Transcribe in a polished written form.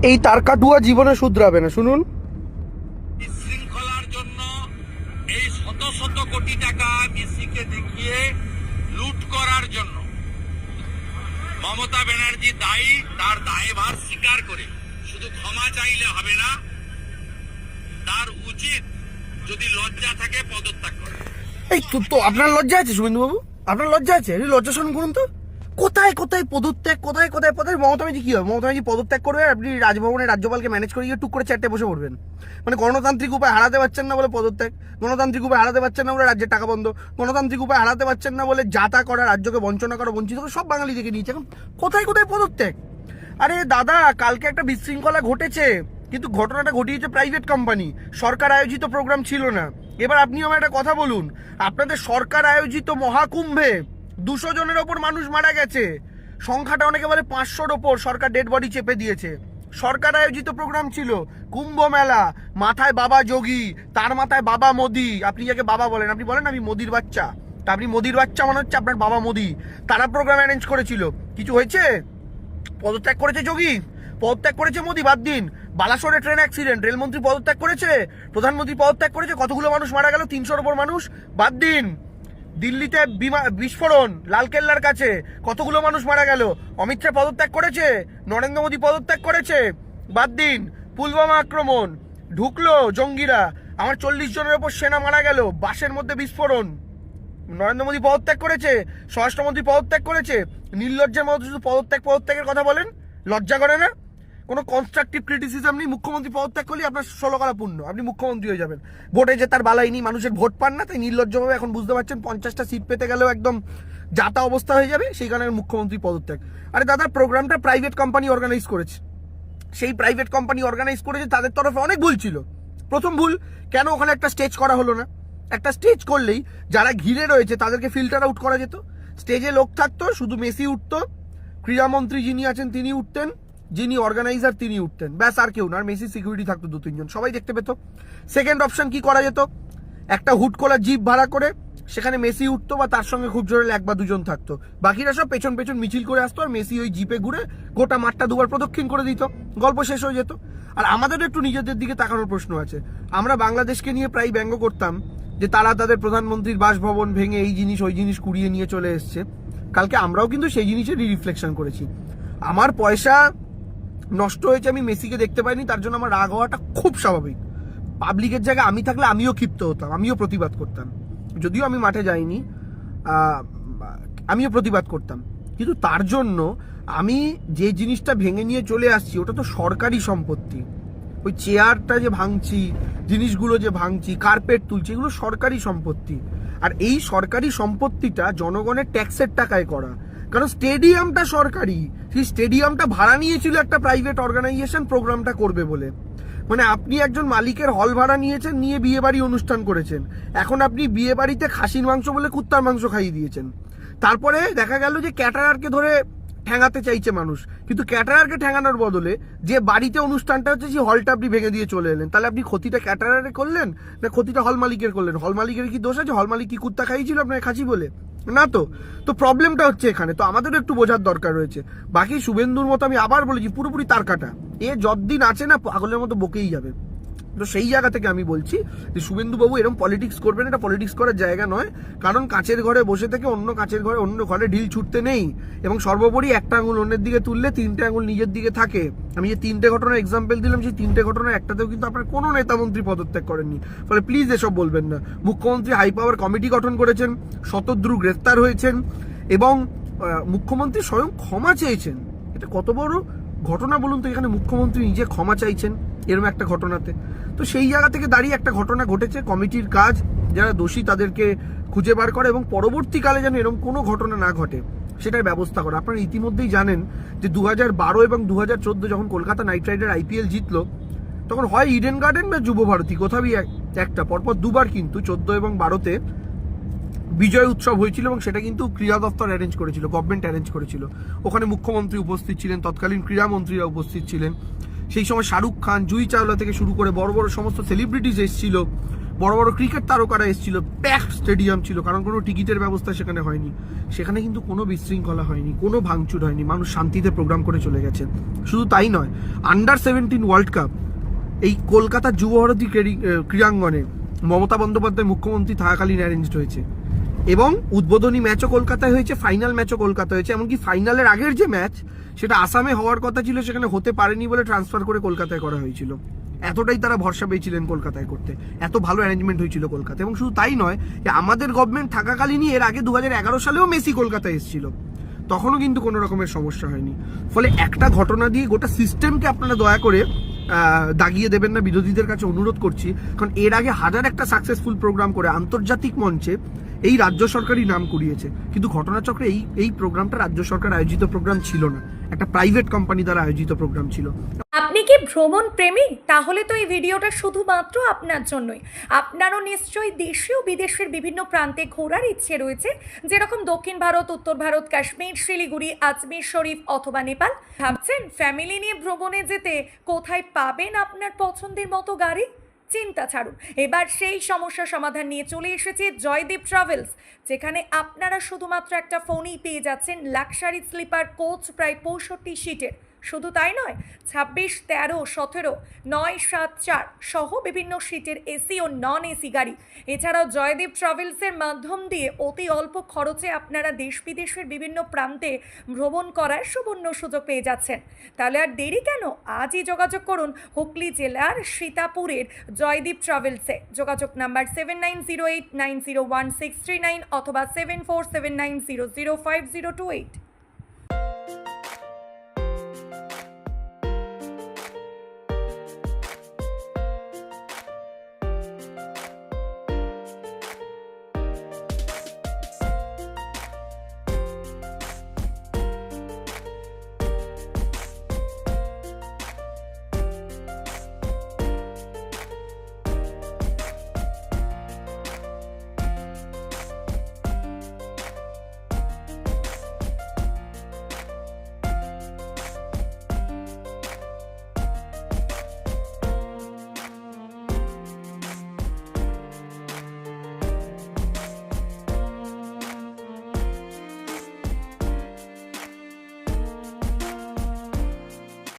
এই তার কাটুয়া জীবনে শুধরাবে না। শুনুন, শৃঙ্খলার জন্য এই শত শত কোটি টাকা মেসিকে দেখিয়ে লুট করার জন্য মমতা ব্যানার্জি দায়ী, তার দায়ভার স্বীকার করে শুধু ক্ষমা চাইলে হবে না, তার উচিত যদি লজ্জা থাকে পদত্যাগ করা। এই তো আপনার লজ্জা আছে শুভেন্দুবাবু? আপনার লজ্জা আছে? লজ্জা শুনুন করুন তো। কোথায় কোথায় পদত্যাগ, কোথায় কোথায় পদত্যাগ। মমতা ব্যানার্জি কি হবে? মমতা ব্যানার্জি পদত্যাগ করবে, আপনি রাজভবনের রাজ্যপালকে ম্যানেজ করে গিয়ে টুক করে চারটে বসে পড়বেন। মানে গণতান্ত্রিক উপায় হারাতে পারছেন না বলে পদত্যাগ, গণতান্ত্রিক উপায় হারাতে পারছেন না বলে রাজ্যের টাকা বন্ধ, গণতান্ত্রিক উপায় হারাতে পারছেন না বলে যাতা করা, রাজ্যকে বঞ্চনা করা, বঞ্চিত করে সব বাঙালি দেখে নিয়েছে। এখন কোথায় কোথায় পদত্যাগ? আরে দাদা, কালকে একটা বিশৃঙ্খলা ঘটেছে, কিন্তু ঘটনাটা ঘটিয়েছে প্রাইভেট কোম্পানি, সরকার আয়োজিত প্রোগ্রাম ছিল না। এবার আপনি আমার একটা কথা বলুন, আপনাদের সরকার আয়োজিত মহাকুম্ভে 200 জনের ওপর মানুষ মারা গেছে, সংখ্যাটা অনেকে বলে 500-র ওপর, সরকার ডেড বডি চেপে দিয়েছে। সরকার আয়োজিত প্রোগ্রাম ছিল, কুম্ভ মেলা, মাথায় বাবা যোগী, তার মাথায় বাবা মোদি। আপনি যাকে বাবা বলেন, আপনি বলেন আমি মোদির বাচ্চা, তা আপনি মোদির বাচ্চা মনে হচ্ছে আপনার বাবা মোদি। তারা প্রোগ্রাম অ্যারেঞ্জ করেছিল, কিছু হয়েছে? পদত্যাগ করেছে যোগী, পদত্যাগ করেছে মোদি, বাদ দিন। বালাসোরে ট্রেন অ্যাক্সিডেন্ট, রেলমন্ত্রী পদত্যাগ করেছে, প্রধানমন্ত্রী পদত্যাগ করেছে, কতগুলো মানুষ মারা গেল, 300-র ওপর মানুষ, বাদ দিন। দিল্লিতে বিস্ফোরণ, লালকেল্লার কাছে কতগুলো মানুষ মারা গেল, অমিত শাহ পদত্যাগ করেছে, নরেন্দ্র মোদী পদত্যাগ করেছে, বাদ দিন। পুলওয়ামা আক্রমণ, ঢুকলো জঙ্গিরা, আমার 40 জনের ওপর সেনা মারা গেল, বাসের মধ্যে বিস্ফোরণ, নরেন্দ্র মোদী পদত্যাগ করেছে, স্বরাষ্ট্রমন্ত্রী পদত্যাগ করেছে। নির্লজ্জের মতো শুধু পদত্যাগের কথা বলেন, লজ্জা করে না? কোনো কনস্ট্রাকটিভ ক্রিটিসিজম নেই। মুখ্যমন্ত্রী পদত্যাগ করলে আপনার 16 কলা পূর্ণ, আপনি মুখ্যমন্ত্রী হয়ে যাবেন। ভোটে জেতার বালাই নেই, মানুষের ভোট পান না, তাই নির্লজ্জভাবে এখন বুঝতে পারছেন 50টা সিট পেতে গেলেও একদম যাতা অবস্থা হয়ে যাবে, সেই কারণে মুখ্যমন্ত্রী পদত্যাগ। আরে দাদা, প্রোগ্রামটা প্রাইভেট কোম্পানি অর্গানাইজ করেছে, সেই প্রাইভেট কোম্পানি অর্গানাইজ করেছে, তাদের তরফে অনেক ভুল ছিল। প্রথম ভুল, কেন ওখানে একটা স্টেজ করা হলো না? একটা স্টেজ করলেই যারা ঘিরে রয়েছে তাদেরকে ফিল্টার আউট করা যেত। স্টেজে লোক থাকতো, শুধু মেসি উঠতো, ক্রীড়ামন্ত্রী যিনি আছেন তিনি উঠতেন, যিনি অর্গানাইজার তিনি উঠতেন, ব্যাস, আর কেউ না। আর মেসি সিকিউরিটি থাকতো 2-3 জন, সবাই দেখতে পেত। সেকেন্ড অপশন কি করা যেত? একটা হুট খোলা জিপ ভাড়া করে সেখানে মেসি উঠতো, বা তার সঙ্গে খুব জোরে 1 বা 2 জন থাকতো, বাকিরা সব পেছন পেছন মিছিল করে আসতো, আর মেসি ওই জিপে ঘুরে গোটা মাঠটা দুবার প্রদক্ষিণ করে দিত, গল্প শেষ হয়ে যেত। আর আমাদেরও একটু নিজেদের দিকে তাকানোর প্রশ্ন আছে। আমরা বাংলাদেশকে নিয়ে প্রায় ব্যঙ্গ করতাম যে তারা তাদের প্রধানমন্ত্রীর বাসভবন ভেঙে এই জিনিস ওই জিনিস কুড়িয়ে নিয়ে চলে এসছে। কালকে আমরাও কিন্তু সেই জিনিসেরই রিফ্লেকশন করেছি। আমার পয়সা নষ্ট হয়েছে, আমি মেসিকে দেখতে পাইনি, তার জন্য আমার রাগ হওয়াটা খুব স্বাভাবিক। পাবলিকের জায়গায় আমি থাকলে আমিও ক্ষিপ্ত হতাম, আমিও প্রতিবাদ করতাম। যদিও আমি মাঠে যাইনি, আমিও প্রতিবাদ করতাম, কিন্তু তার জন্য আমি যে জিনিসটা ভেঙে নিয়ে চলে আসছি ওটা তো সরকারি সম্পত্তি। ওই চেয়ারটা যে ভাঙছি, জিনিসগুলো যে ভাঙছি, কার্পেট তুলছি, এগুলো সরকারি সম্পত্তি। আর এই সরকারি সম্পত্তিটা জনগণের ট্যাক্সের টাকায় করা, কারণ স্টেডিয়ামটা সরকারি, সেই স্টেডিয়ামটা ভাড়া নিয়েছিল একটা প্রাইভেট অর্গানাইজেশন প্রোগ্রামটা করবে বলে। মানে আপনি একজন মালিকের হল ভাড়া নিয়েছেন, নিয়ে বিয়ে বাড়ি অনুষ্ঠান করেছেন, এখন আপনি বিয়ে বাড়িতে খাসির মাংস বলে কুত্তার মাংস খাইয়ে দিয়েছেন। তারপরে দেখা গেল যে ক্যাটারারকে ধরে ঠ্যাঙাতে চাইছে মানুষ, কিন্তু ক্যাটারারকে ঠ্যাঙানোর বদলে যে বাড়িতে অনুষ্ঠানটা হচ্ছে সেই হলটা আপনি ভেঙে দিয়ে চলে এলেন। তাহলে আপনি ক্ষতিটা ক্যাটারারে করলেন না ক্ষতিটা হল মালিকের করলেন? হল মালিকের কি দোষ আছে? হল মালিক কি কুত্তা খাইয়েছিল আপনাকে খাসি বলে? না তো। তো প্রবলেমটা হচ্ছে এখানে, তো আমাদেরও একটু বোঝার দরকার রয়েছে। বাকি শুভেন্দুর মতো আমি আবার বলেছি, পুরোপুরি তার কাটা, এ যতদিন আছে না পাগলের মতো বকেই যাবে। তো সেই জায়গা থেকে আমি বলছি যে শুভেন্দুবাবু এরকম পলিটিক্স করবেন, এটা পলিটিক্স করার জায়গা নয়। কারণ কাঁচের ঘরে বসে থেকে অন্য কাঁচের ঘরে অন্য ঘরে ঢিল ছুটতে নেই, এবং সর্বোপরি একটা আঙুল অন্যের দিকে তুললে 3টে আঙুল নিজের দিকে থাকে। আমি যে 3টে ঘটনার এক্সাম্পল দিলাম, সেই 3টে ঘটনার একটাতেও কিন্তু আপনার কোনো নেতামন্ত্রী পদত্যাগ করেননি। ফলে প্লিজ এসব বলবেন না। মুখ্যমন্ত্রী হাই পাওয়ার কমিটি গঠন করেছেন, শতদ্রু গ্রেফতার হয়েছেন, এবং মুখ্যমন্ত্রী স্বয়ং ক্ষমা চেয়েছেন। এটা কত বড় ঘটনা বলুন তো, এখানে মুখ্যমন্ত্রী নিজে ক্ষমা চাইছেন এরকম একটা ঘটনাতে। তো সেই জায়গা থেকে দাঁড়িয়ে একটা ঘটনা ঘটেছে, কমিটির কাজ যারা দোষী তাদেরকে খুঁজে বার করে, এবং পরবর্তীকালে যেন এরকম কোনো ঘটনা না ঘটে সেটার ব্যবস্থা করা। আপনারা ইতিমধ্যেই জানেন যে 2012 এবং 2014 যখন কলকাতা নাইট রাইডার IPL জিতলো, তখন হয় ইডেন গার্ডেন বা যুব ভারতী, কোথাওই একটা, পরপর দুবার কিন্তু 14 এবং 12-তে বিজয় উৎসব হয়েছিল, এবং সেটা কিন্তু ক্রীড়া দপ্তর অ্যারেঞ্জ করেছিল, গভর্নমেন্ট অ্যারেঞ্জ করেছিল। ওখানে মুখ্যমন্ত্রী উপস্থিত ছিলেন, তৎকালীন ক্রীড়ামন্ত্রীরা উপস্থিত ছিলেন। সেই সময় শাহরুখ খান, জুহি চাওলা থেকে শুরু করে বড় বড় সমস্ত সেলিব্রিটিস এসেছিল। বড় বড় ক্রিকেট তারকারা এসেছিল, প্যাক স্টেডিয়াম ছিল, কারণ কোনো টিকিটের ব্যবস্থা সেখানে হয়নি। সেখানে কিন্তু কোনো বিশৃঙ্খলা হয়নি, কোনো ভাঙচুর হয়নি, মানুষ শান্তিতে প্রোগ্রাম করে চলে গেছেন। শুধু তাই নয়, আন্ডার 17 ওয়ার্ল্ড কাপ এই কলকাতার যুবভারতী ক্রীড়াঙ্গনে মমতা বন্দ্যোপাধ্যায় মুখ্যমন্ত্রী থাকাকালীন অ্যারেঞ্জড হয়েছে, এবং উদ্বোধনী ম্যাচও কলকাতায় হয়েছে, ফাইনাল ম্যাচও কলকাতা হয়েছে। এমনকি ফাইনালের আগের যে ম্যাচ সেটা আসামে হওয়ার কথা ছিল, সেখানে হতে পারেনি বলে ট্রান্সফার করে কলকাতায় করা হয়েছিল। এতটাই তারা ভরসা পেয়েছিলেন কলকাতায় করতে, এত ভালো অ্যারেঞ্জমেন্ট হয়েছিল কলকাতায়। এবং শুধু তাই নয়, যে আমাদের গভর্নমেন্ট থাকাকালীনই এর আগে 2011 সালেও মেসি কলকাতায় এসেছিল, তখনও কিন্তু কোনো রকমের সমস্যা হয়নি। ফলে একটা ঘটনা দিয়ে গোটা সিস্টেমকে আপনারা দয়া করে দাগিয়ে দেবেন না, বিরোধীদের কাছে অনুরোধ করছি। কারণ এর আগে হাজার একটা সাকসেসফুল প্রোগ্রাম করে আন্তর্জাতিক মঞ্চে এই রাজ্য সরকারই নাম কুড়িয়েছে, কিন্তু ঘটনাচক্রে এই প্রোগ্রামটা রাজ্য সরকার আয়োজিত প্রোগ্রাম ছিল না, একটা প্রাইভেট কোম্পানি দ্বারা আয়োজিত প্রোগ্রাম ছিল। আপনি কি ভ্রমণ প্রেমী? তাহলে তো এই ভিডিওটা শুধুমাত্র আপনার জন্যই। আপনারও নিশ্চয়ই দেশে ও বিদেশের বিভিন্ন প্রান্তে ঘোরার ইচ্ছে রয়েছে, যেরকম দক্ষিণ ভারত, উত্তর ভারত, কাশ্মীর, শিলিগুড়ি, আজমির শরীফ অথবা নেপাল। ভাবছেন ফ্যামিলি নিয়ে ভ্রমণে যেতে কোথায় পাবেন আপনার পছন্দের মতো গাড়ি? চিন্তা ছাড়ুন, এবার সেই সমস্যার সমাধান নিয়ে চলে এসেছে জয়দীপ ট্রাভেলস, যেখানে আপনারা শুধুমাত্র একটা ফোনেই পেয়ে যাচ্ছেন লাক্সারি স্লিপার কোচ প্রায় 65 সিটের। শুধু তাই নয়, 26, 13, 17, 9, 7, 4 সহ বিভিন্ন সিটের এসি ও নন এসি গাড়ি। এছাড়াও জয়দীপ ট্রাভেলসের মাধ্যম দিয়ে অতি অল্প খরচে আপনারা দেশ বিদেশের বিভিন্ন প্রান্তে ভ্রমণ করার সুবর্ণ সুযোগ পেয়ে যাচ্ছেন। তাহলে আর দেরি কেন? আজই যোগাযোগ করুন হুগলি জেলার সীতাপুরের জয়দীপ ট্রাভেলসে। যোগাযোগ নাম্বার 7908901639 অথবা 7479005028।